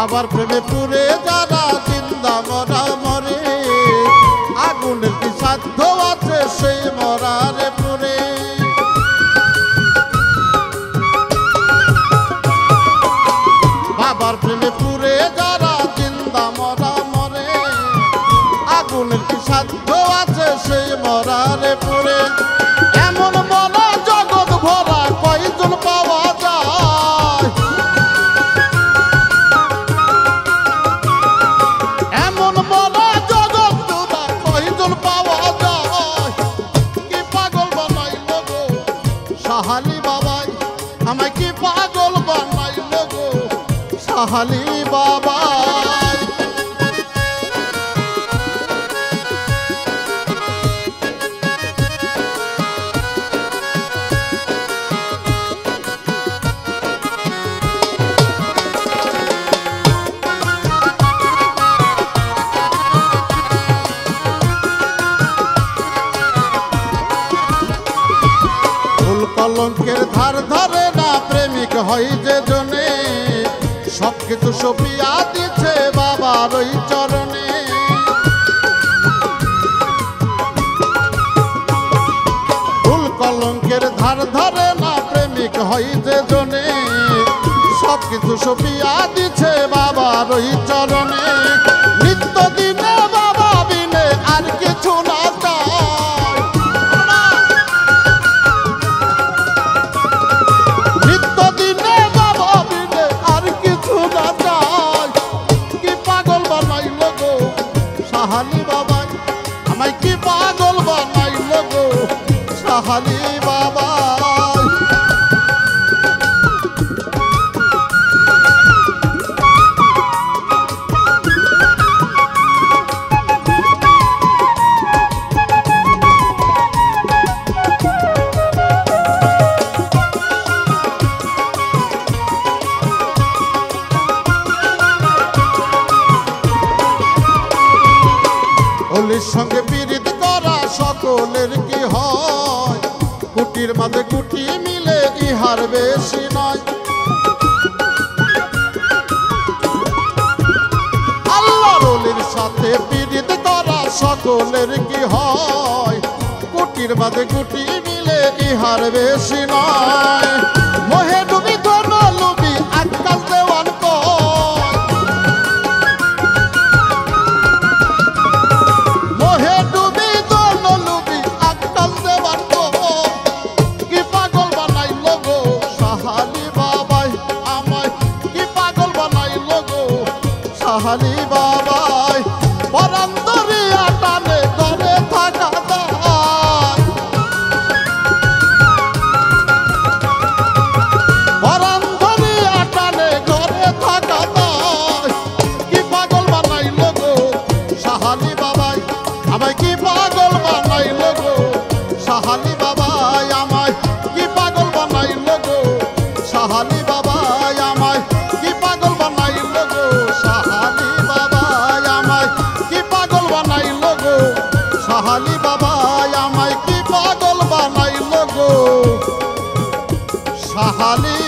বাবার প্রেমে পুরে যারা জিন্দা মরা মরে, আগুনের কি সাধ্য আছে সেই মরারে পুরে। বাবার প্রেমে পুরে যারা জিন্দা মরা মরে, আগুনের কি সাধ্য আছে সেই মরারে পুরে। এমন মরা জগৎ ভরা কয়জন পাওয়া যায়, এমন মরা জগৎ ভরা কয়জন পাওয়া যায়। কি পাগল বানাইল গো সাহালি বাবাই, আমায় কি পাগল বানাইল গো সাহালি বাবাই। কলঙ্কের ধার ধরে না প্রেমিক হয় যে জনে, সবকিছু সপিয়া দিচ্ছে বাবার ওই চরণে। ভুল কলঙ্কের ধার ধরে না প্রেমিক হয় যে জনে, সবকিছু সপিয়া দিচ্ছে বাবার ওই চরণে। নিত্য দিনে বাবা বিনে আর কিছু না চায়, নিত্য দিনে বাবা বিনে আর কিছু না চায়। কি পাগল বানাইল গো সাহালি বাবাই, আমায় কি পাগল বানাইল গো সাহালি বাবাই। অলির সঙ্গে পীড়িত করা সকলের কি হয়, কুটির মাঝে কুটি মিলে ইহার বেশি নয়। আল্লাহর অলির সাথে পীড়িত করা সকলের কি হয়, কুটির মাঝে কুটি মিলে ইহার বেশি নয়। মোহে ডুবি ধন লুবি আজকাল দেওয়ান কয়, মোহে ডুবি ধন লুবি আজকাল দেওয়ান কয়। কি পাগল বানাইল গো সাহালি বাবাই, আমায় কি পাগল বানাইল গো সাহালি বাবাই। পরাণ দরিয়া টানে ধরে থাকা দায়, পরাণ দরিয়া টানে ধরে থাকা দায়। কি পাগল বানাইল গো সাহালি বাবাই, আমায় কি পাগল বানাইল গো সাহালি বাবাই। আমায় কি পাগল বানাইল গো সাহালি বাবাই, আমায় কি পাগল বানাইল গো সাহালি বাবাই। আমায় কি পাগল বানাইল গো সাহালি বাবাই, আমায় কি পাগল বানাইল গো সাহালি